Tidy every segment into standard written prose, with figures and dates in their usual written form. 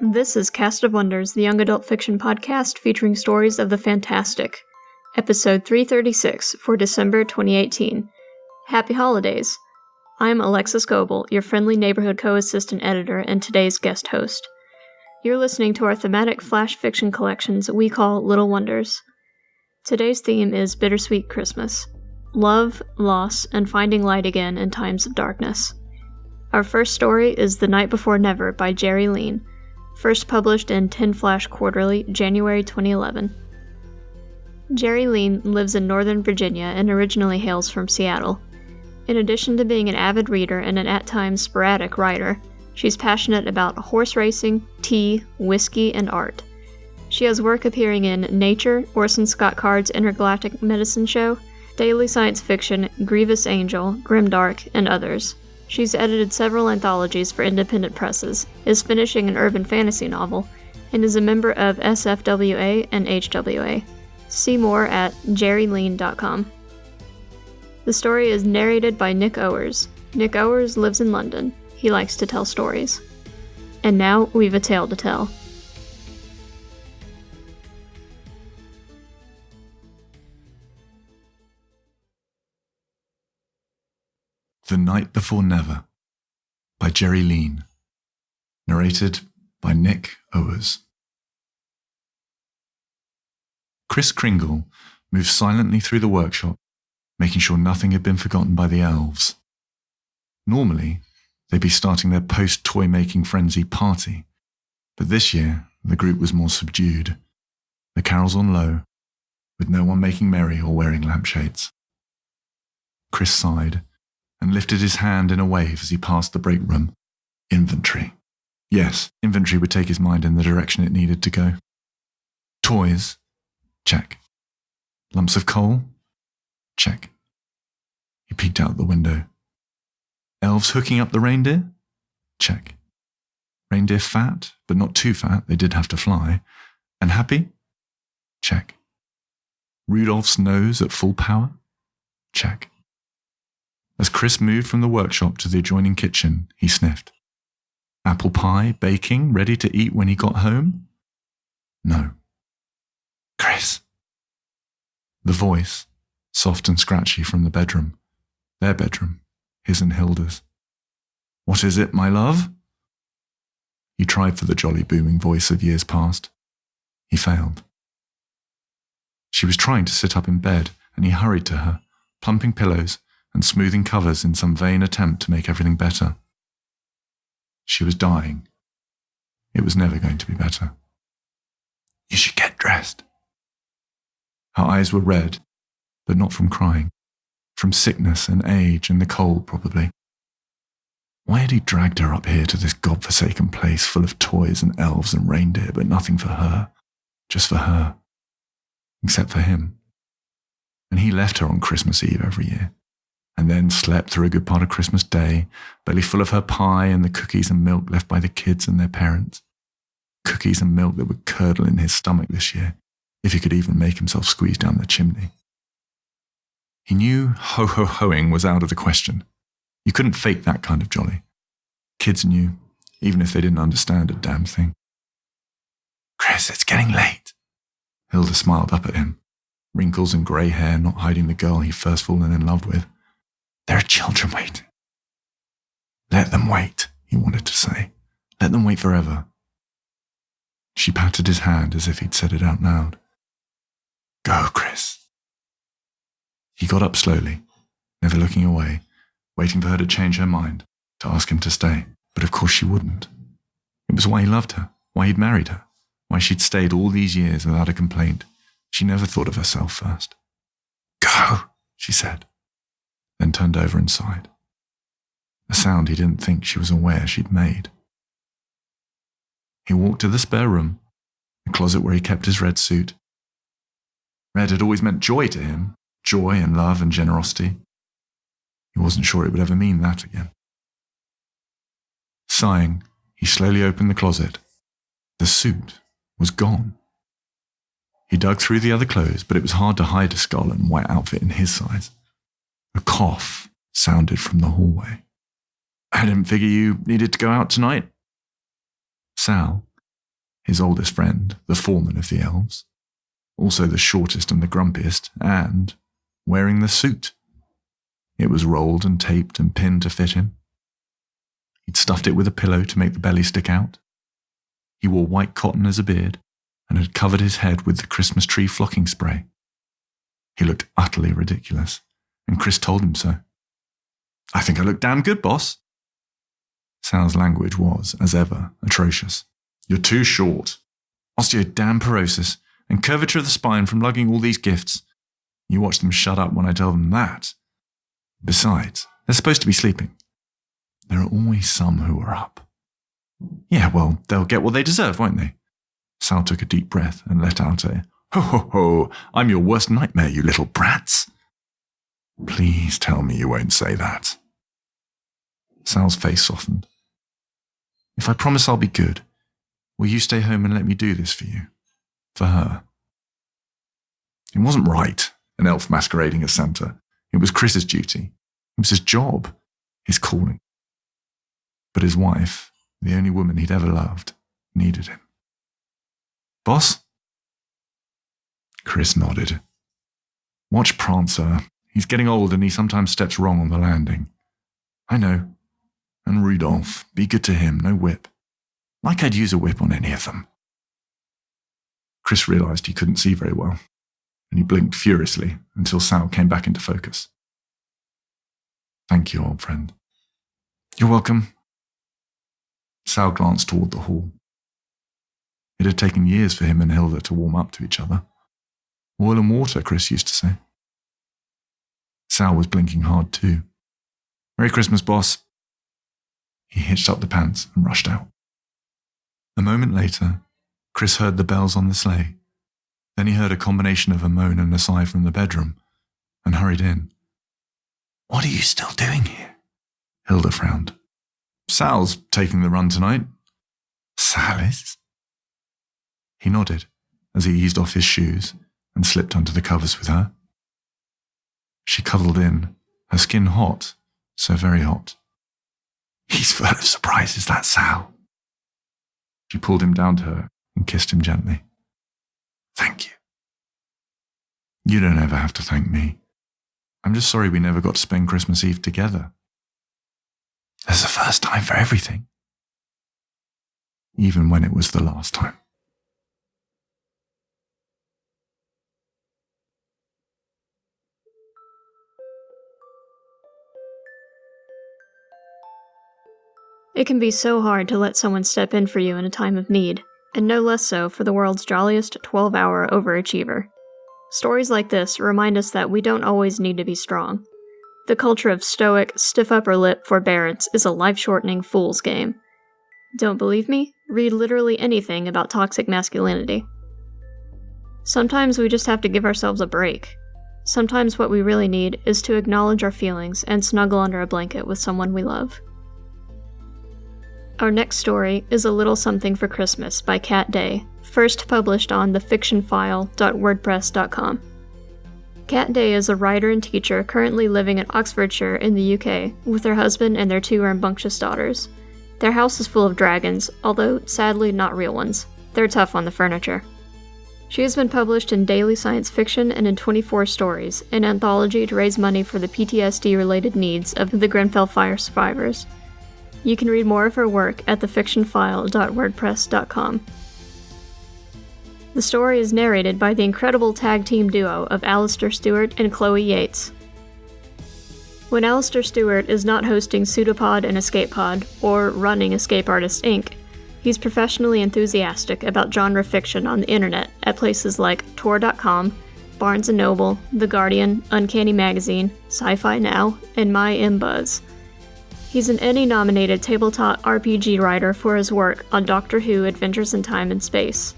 This is Cast of Wonders, the young adult fiction podcast featuring stories of the fantastic. Episode 336 for December 2018. Happy Holidays! I'm Alexis Goebel, your friendly neighborhood co-assistant editor and today's guest host. You're listening to our thematic flash fiction collections we call Little Wonders. Today's theme is Bittersweet Christmas. Love, loss, and finding light again in times of darkness. Our first story is The Night Before Never by Jerry Lean, first published in Tin Flash Quarterly, January 2011. Jerry Lean lives in Northern Virginia and originally hails from Seattle. In addition to being an avid reader and an at times sporadic writer, she's passionate about horse racing, tea, whiskey, and art. She has work appearing in Nature, Orson Scott Card's Intergalactic Medicine Show, Daily Science Fiction, Grievous Angel, Grimdark, and others. She's edited several anthologies for independent presses, is finishing an urban fantasy novel, and is a member of SFWA and HWA. See more at jerrylean.com. The story is narrated by Nick Owers. Nick Owers lives in London. He likes to tell stories. And now we've a tale to tell. The Night Before Never by Jerry Lean. Narrated by Nick Owers. Chris Kringle moved silently through the workshop, making sure nothing had been forgotten by the elves. Normally, they'd be starting their post-toy-making frenzy party, but this year the group was more subdued, the carols on low, with no one making merry or wearing lampshades. Chris sighed and lifted his hand in a wave as he passed the break room. Inventory. Yes, inventory would take his mind in the direction it needed to go. Toys? Check. Lumps of coal? Check. He peeked out the window. Elves hooking up the reindeer? Check. Reindeer fat, but not too fat, they did have to fly. And happy? Check. Rudolph's nose at full power? Check. As Chris moved from the workshop to the adjoining kitchen, he sniffed. Apple pie, baking, ready to eat when he got home? No. Chris. The voice, soft and scratchy from the bedroom. Their bedroom, his and Hilda's. What is it, my love? He tried for the jolly booming voice of years past. He failed. She was trying to sit up in bed, and he hurried to her, plumping pillows and smoothing covers in some vain attempt to make everything better. She was dying. It was never going to be better. You should get dressed. Her eyes were red, but not from crying. From sickness and age and the cold, probably. Why had he dragged her up here to this godforsaken place full of toys and elves and reindeer, but nothing for her? Just for her. Except for him. And he left her on Christmas Eve every year. And then slept through a good part of Christmas Day, belly full of her pie and the cookies and milk left by the kids and their parents. Cookies and milk that would curdle in his stomach this year, if he could even make himself squeeze down the chimney. He knew ho-ho-hoing was out of the question. You couldn't fake that kind of jolly. Kids knew, even if they didn't understand a damn thing. Chris, it's getting late. Hilda smiled up at him, wrinkles and grey hair not hiding the girl he'd first fallen in love with. There are children waiting. Let them wait, he wanted to say. Let them wait forever. She patted his hand as if he'd said it out loud. Go, Chris. He got up slowly, never looking away, waiting for her to change her mind, to ask him to stay. But of course she wouldn't. It was why he loved her, why he'd married her, why she'd stayed all these years without a complaint. She never thought of herself first. Go, she said, then turned over and sighed. A sound he didn't think she was aware she'd made. He walked to the spare room, the closet where he kept his red suit. Red had always meant joy to him, joy and love and generosity. He wasn't sure it would ever mean that again. Sighing, he slowly opened the closet. The suit was gone. He dug through the other clothes, but it was hard to hide a scarlet and white outfit in his size. A cough sounded from the hallway. I didn't figure you needed to go out tonight. Sal, his oldest friend, the foreman of the elves, also the shortest and the grumpiest, and wearing the suit. It was rolled and taped and pinned to fit him. He'd stuffed it with a pillow to make the belly stick out. He wore white cotton as a beard and had covered his head with the Christmas tree flocking spray. He looked utterly ridiculous, and Chris told him so. "I think I look damn good, boss." Sal's language was, as ever, atrocious. "You're too short. Osteodamporosis and curvature of the spine from lugging all these gifts. You watch them shut up when I tell them that. Besides, they're supposed to be sleeping. There are always some who are up." "Yeah, well, they'll get what they deserve, won't they?" Sal took a deep breath and let out a, "Ho, ho, ho, I'm your worst nightmare, you little brats." "Please tell me you won't say that." Sal's face softened. "If I promise I'll be good, will you stay home and let me do this for you? For her?" It wasn't right, an elf masquerading as Santa. It was Chris's duty. It was his job, his calling. But his wife, the only woman he'd ever loved, needed him. "Boss?" Chris nodded. "Watch Prancer. He's getting old and he sometimes steps wrong on the landing." "I know. And Rudolph, be good to him, no whip. Like I'd use a whip on any of them." Chris realized he couldn't see very well, and he blinked furiously until Sal came back into focus. "Thank you, old friend." "You're welcome." Sal glanced toward the hall. It had taken years for him and Hilda to warm up to each other. Oil and water, Chris used to say. Sal was blinking hard too. "Merry Christmas, boss." He hitched up the pants and rushed out. A moment later, Chris heard the bells on the sleigh. Then he heard a combination of a moan and a sigh from the bedroom, and hurried in. "What are you still doing here?" Hilda frowned. "Sal's taking the run tonight." "Sal is?" He nodded as he eased off his shoes and slipped under the covers with her. She cuddled in, her skin hot, so very hot. "He's full of surprises, that Sal." She pulled him down to her and kissed him gently. "Thank you." "You don't ever have to thank me. I'm just sorry we never got to spend Christmas Eve together." "There's a first time for everything." Even when it was the last time. It can be so hard to let someone step in for you in a time of need, and no less so for the world's jolliest 12-hour overachiever. Stories like this remind us that we don't always need to be strong. The culture of stoic, stiff upper lip forbearance is a life-shortening fool's game. Don't believe me? Read literally anything about toxic masculinity. Sometimes we just have to give ourselves a break. Sometimes what we really need is to acknowledge our feelings and snuggle under a blanket with someone we love. Our next story is A Little Something for Christmas by Kat Day, first published on thefictionfile.wordpress.com. Kat Day is a writer and teacher currently living in Oxfordshire in the UK with her husband and their 2 rambunctious daughters. Their house is full of dragons, although sadly not real ones. They're tough on the furniture. She has been published in daily science fiction and in 24 stories, an anthology to raise money for the PTSD-related needs of the Grenfell fire survivors. You can read more of her work at thefictionfile.wordpress.com. The story is narrated by the incredible tag team duo of Alistair Stewart and Chloe Yates. When Alistair Stewart is not hosting Pseudopod and Escape Pod, or running Escape Artist Inc., he's professionally enthusiastic about genre fiction on the internet at places like Tor.com, Barnes & Noble, The Guardian, Uncanny Magazine, Sci-Fi Now, and MyMBuzz. He's an Emmy-nominated tabletop RPG writer for his work on Doctor Who Adventures in Time and Space.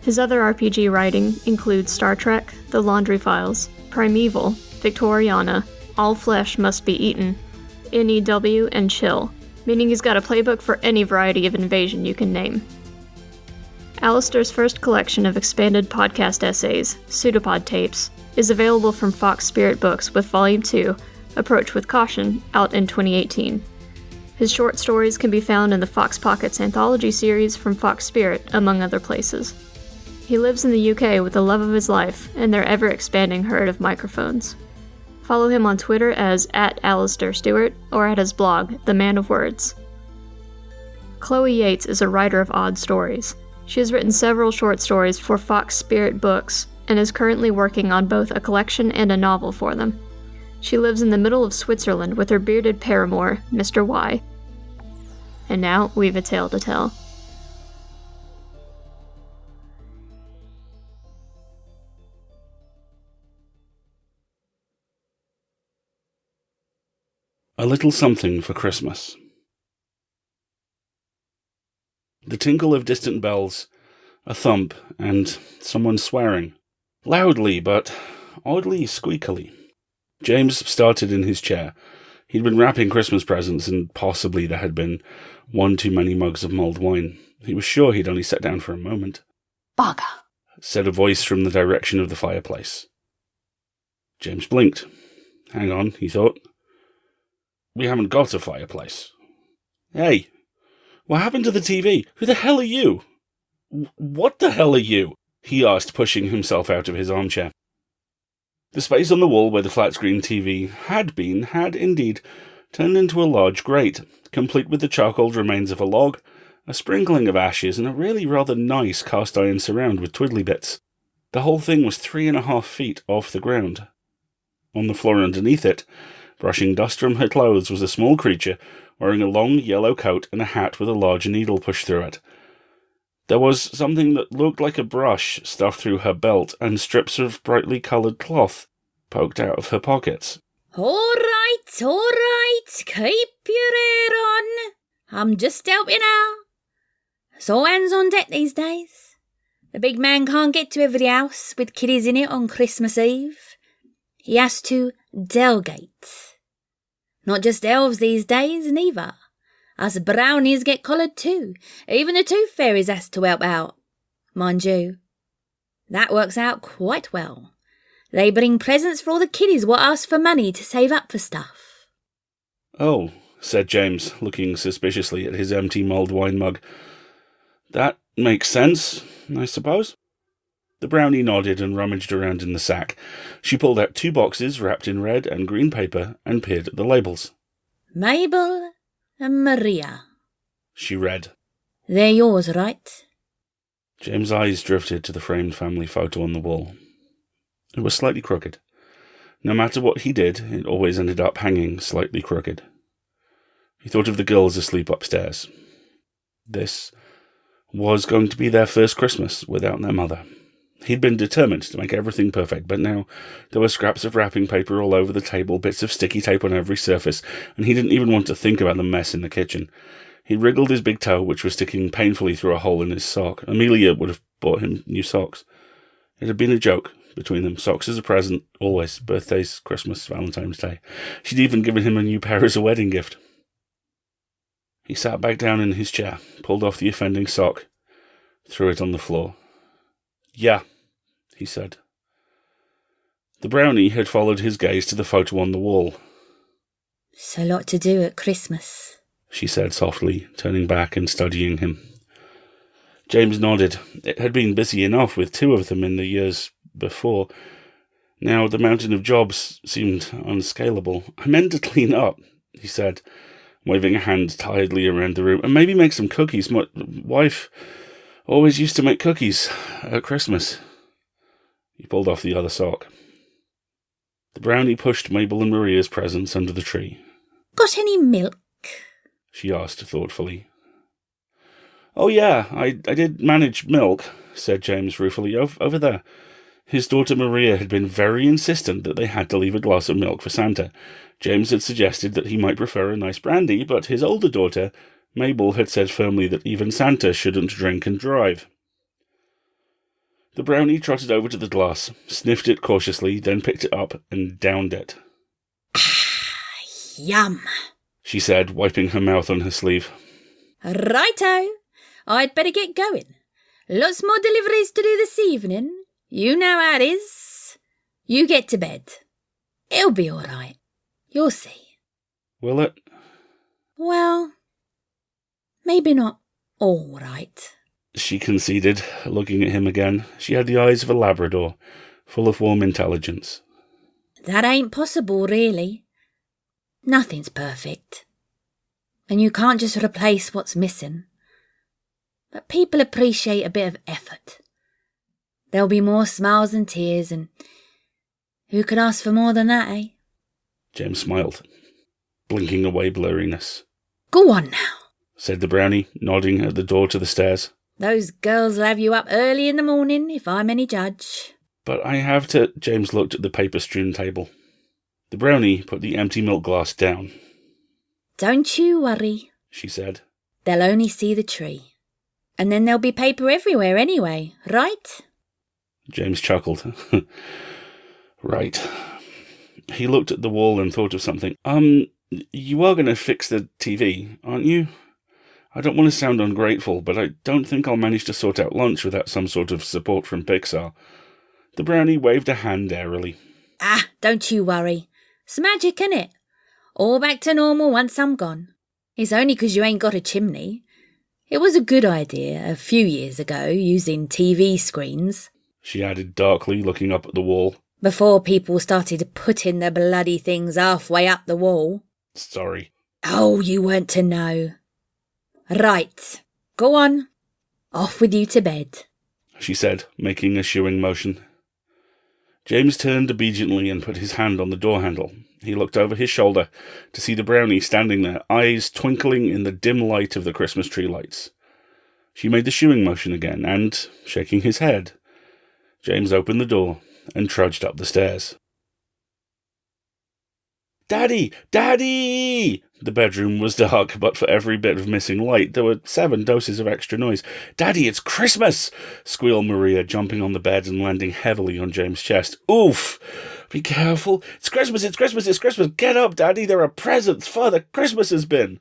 His other RPG writing includes Star Trek, The Laundry Files, Primeval, Victoriana, All Flesh Must Be Eaten, NEW, and Chill, meaning he's got a playbook for any variety of invasion you can name. Alistair's first collection of expanded podcast essays, Pseudopod Tapes, is available from Fox Spirit Books with Volume 2, Approach with Caution, out in 2018. His short stories can be found in the Fox Pockets anthology series from Fox Spirit, among other places. He lives in the UK with the love of his life and their ever-expanding herd of microphones. Follow him on Twitter as @AlistairStewart or at his blog, The Man of Words. Chloe Yates is a writer of odd stories. She has written several short stories for Fox Spirit Books and is currently working on both a collection and a novel for them. She lives in the middle of Switzerland with her bearded paramour, Mr. Y. And now, we've a tale to tell. A Little Something for Christmas. The tinkle of distant bells, a thump, and someone swearing. Loudly, but oddly squeakily. James started in his chair. He'd been wrapping Christmas presents, and possibly there had been one too many mugs of mulled wine. He was sure he'd only sat down for a moment. "Bugger," said a voice from the direction of the fireplace. James blinked. Hang on, he thought. We haven't got a fireplace. Hey, what happened to the TV? Who the hell are you? What the hell are you? He asked, pushing himself out of his armchair. The space on the wall where the flat-screen TV had indeed turned into a large grate, complete with the charcoaled remains of a log, a sprinkling of ashes, and a really rather nice cast-iron surround with twiddly bits. The whole thing was 3.5 feet off the ground. On the floor underneath it, brushing dust from her clothes, was a small creature wearing a long yellow coat and a hat with a large needle pushed through it. There was something that looked like a brush stuffed through her belt, and strips of brightly coloured cloth poked out of her pockets. All right, keep your ear on. I'm just helping out. It's all hands on deck these days. The big man can't get to every house with kiddies in it on Christmas Eve. He has to delegate. Not just elves these days, neither. Us brownies get collared too. Even the tooth fairies has to help out. Mind you, that works out quite well. They bring presents for all the kiddies what ask for money to save up for stuff. Oh, said James, looking suspiciously at his empty mulled wine mug. That makes sense, I suppose. The brownie nodded and rummaged around in the sack. She pulled out 2 boxes wrapped in red and green paper and peered at the labels. Mabel and Maria, she read. They're yours, right? James' eyes drifted to the framed family photo on the wall. It was slightly crooked. No matter what he did, it always ended up hanging slightly crooked. He thought of the girls asleep upstairs. This was going to be their first Christmas without their mother. He'd been determined to make everything perfect, but now there were scraps of wrapping paper all over the table, bits of sticky tape on every surface, and he didn't even want to think about the mess in the kitchen. He wriggled his big toe, which was sticking painfully through a hole in his sock. Amelia would have bought him new socks. It had been a joke between them. Socks as a present, always. Birthdays, Christmas, Valentine's Day. She'd even given him a new pair as a wedding gift. He sat back down in his chair, pulled off the offending sock, threw it on the floor. Yeah, he said. The brownie had followed his gaze to the photo on the wall. It's a lot to do at Christmas, she said softly, turning back and studying him. James nodded. It had been busy enough with 2 of them in the years before. Now the mountain of jobs seemed unscalable. I meant to clean up, he said, waving a hand tiredly around the room, and maybe make some cookies. My wife always used to make cookies at Christmas. He pulled off the other sock. The brownie pushed Mabel and Maria's presents under the tree. Got any milk? She asked thoughtfully. Oh yeah, I did manage milk, said James ruefully, over there. His daughter Maria had been very insistent that they had to leave a glass of milk for Santa. James had suggested that he might prefer a nice brandy, but his older daughter, Mabel, had said firmly that even Santa shouldn't drink and drive. The brownie trotted over to the glass, sniffed it cautiously, then picked it up and downed it. Yum, she said, wiping her mouth on her sleeve. Righto, I'd better get going. Lots more deliveries to do this evening. You know how it is. You get to bed. It'll be all right. You'll see. Will it? Well, Maybe not all right. She conceded, looking at him again. She had the eyes of a Labrador, full of warm intelligence. That ain't possible, really. Nothing's perfect. And you can't just replace what's missing. But people appreciate a bit of effort. There'll be more smiles and tears, and who could ask for more than that, eh? James smiled, blinking away blurriness. Go on now, said the brownie, nodding at the door to the stairs. Those girls will have you up early in the morning, if I'm any judge. But I have to... James looked at the paper-strewn table. The brownie put the empty milk glass down. Don't you worry, she said. They'll only see the tree. And then there'll be paper everywhere anyway, right? James chuckled. Right. He looked at the wall and thought of something. You are going to fix the TV, aren't you? I don't want to sound ungrateful, but I don't think I'll manage to sort out lunch without some sort of support from Pixar. The brownie waved a hand airily. Don't you worry. It's magic, innit? All back to normal once I'm gone. It's only 'cause you ain't got a chimney. It was a good idea a few years ago, using TV screens, she added darkly, looking up at the wall. Before people started putting the bloody things halfway up the wall. Sorry. Oh, you weren't to know. Right, go on. Off with you to bed, she said, making a shooing motion. James turned obediently and put his hand on the door handle. He looked over his shoulder to see the brownie standing there, eyes twinkling in the dim light of the Christmas tree lights. She made the shooing motion again, and, shaking his head, James opened the door and trudged up the stairs. Daddy! Daddy! The bedroom was dark, but for every bit of missing light, there were 7 doses of extra noise. Daddy, it's Christmas! Squealed Maria, jumping on the bed and landing heavily on James' chest. Oof! Be careful! It's Christmas! It's Christmas! It's Christmas! Get up, Daddy! There are presents! Father, Christmas has been!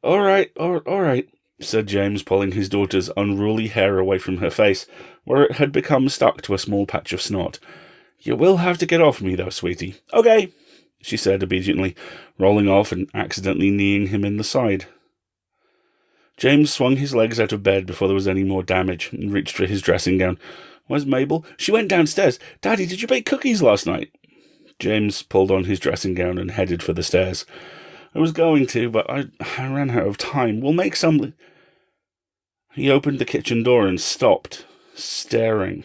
All right, said James, pulling his daughter's unruly hair away from her face, where it had become stuck to a small patch of snot. You will have to get off me, though, sweetie. Okay, she said obediently, rolling off and accidentally kneeing him in the side. James swung his legs out of bed before there was any more damage and reached for his dressing gown. Where's Mabel? She went downstairs. Daddy, did you bake cookies last night? James pulled on his dressing gown and headed for the stairs. I was going to, but I ran out of time. We'll make some... He opened the kitchen door and stopped, staring.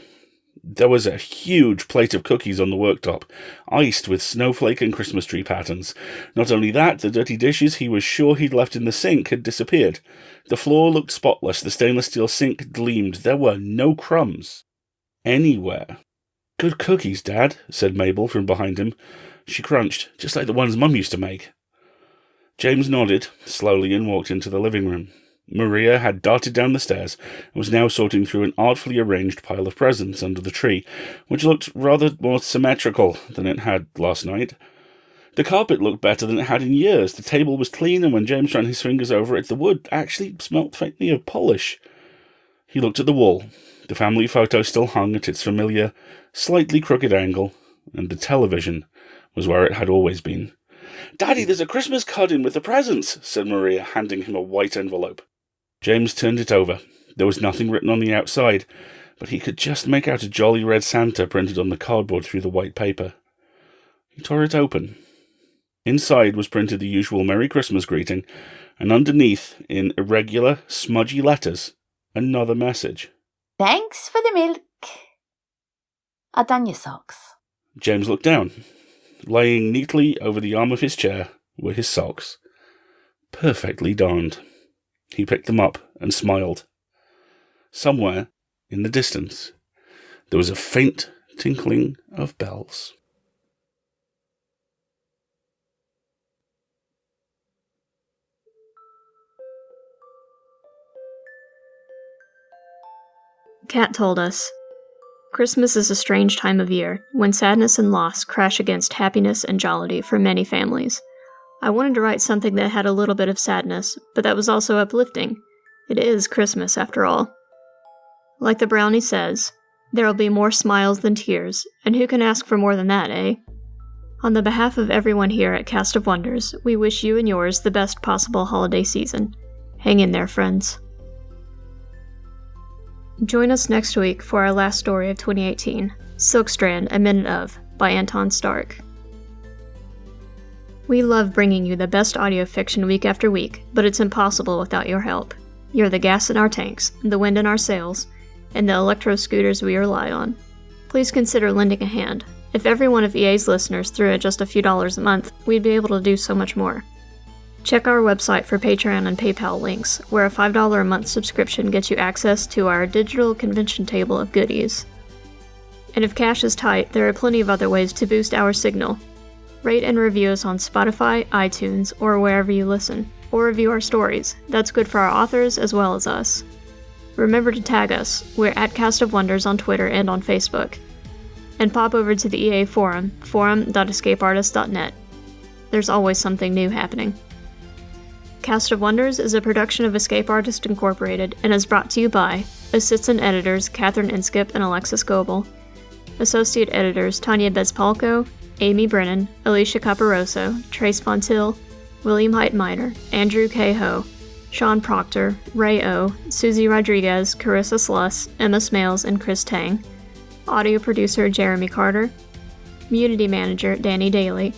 There was a huge plate of cookies on the worktop, iced with snowflake and Christmas tree patterns. Not only that, the dirty dishes he was sure he'd left in the sink had disappeared. The floor looked spotless, the stainless steel sink gleamed. There were no crumbs anywhere. Good cookies, Dad, said Mabel from behind him. She crunched, just like the ones Mum used to make. James nodded slowly and walked into the living room. Maria had darted down the stairs and was now sorting through an artfully arranged pile of presents under the tree, which looked rather more symmetrical than it had last night. The carpet looked better than it had in years. The table was clean, and when James ran his fingers over it, the wood actually smelt faintly of polish. He looked at the wall. The family photo still hung at its familiar, slightly crooked angle, and the television was where it had always been. Daddy, there's a Christmas card in with the presents, said Maria, handing him a white envelope. James turned it over. There was nothing written on the outside, but he could just make out a jolly red Santa printed on the cardboard through the white paper. He tore it open. Inside was printed the usual Merry Christmas greeting, and underneath, in irregular, smudgy letters, another message. Thanks for the milk. I done your socks. James looked down. Laying neatly over the arm of his chair were his socks. Perfectly darned. He picked them up and smiled. Somewhere, in the distance, there was a faint tinkling of bells. Kat told us, Christmas is a strange time of year, when sadness and loss crash against happiness and jollity for many families. I wanted to write something that had a little bit of sadness, but that was also uplifting. It is Christmas, after all. Like the brownie says, there'll be more smiles than tears, and who can ask for more than that, eh? On the behalf of everyone here at Cast of Wonders, we wish you and yours the best possible holiday season. Hang in there, friends. Join us next week for our last story of 2018, Silkstrand, A Minute Of, by Anton Stark. We love bringing you the best audio fiction week after week, but it's impossible without your help. You're the gas in our tanks, the wind in our sails, and the electro-scooters we rely on. Please consider lending a hand. If every one of EA's listeners threw in just a few dollars a month, we'd be able to do so much more. Check our website for Patreon and PayPal links, where a $5 a month subscription gets you access to our digital convention table of goodies. And if cash is tight, there are plenty of other ways to boost our signal. Rate and review us on Spotify, iTunes, or wherever you listen, or review our stories. That's good for our authors as well as us. Remember to tag us. We're at Cast of Wonders on Twitter and on Facebook. And pop over to the EA forum, forum.escapeartist.net. There's always something new happening. Cast of Wonders is a production of Escape Artist Incorporated and is brought to you by Assistant Editors Catherine Inskip and Alexis Goebel, Associate Editors Tanya Bezpalko, Amy Brennan, Alicia Caparoso, Trace Fontil, William Heitmeyer, Andrew K. Ho, Sean Proctor, Ray O, Susie Rodriguez, Carissa Sluss, Emma Smales, and Chris Tang, Audio Producer Jeremy Carter, Community Manager Danny Daly,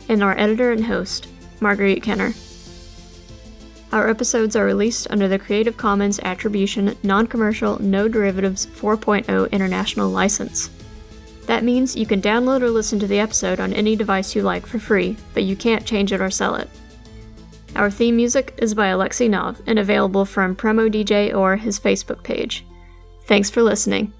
and our editor and host, Marguerite Kenner. Our episodes are released under the Creative Commons Attribution, Non-Commercial, No Derivatives 4.0 International License. That means you can download or listen to the episode on any device you like for free, but you can't change it or sell it. Our theme music is by Alexei Nov and available from Promo DJ or his Facebook page. Thanks for listening.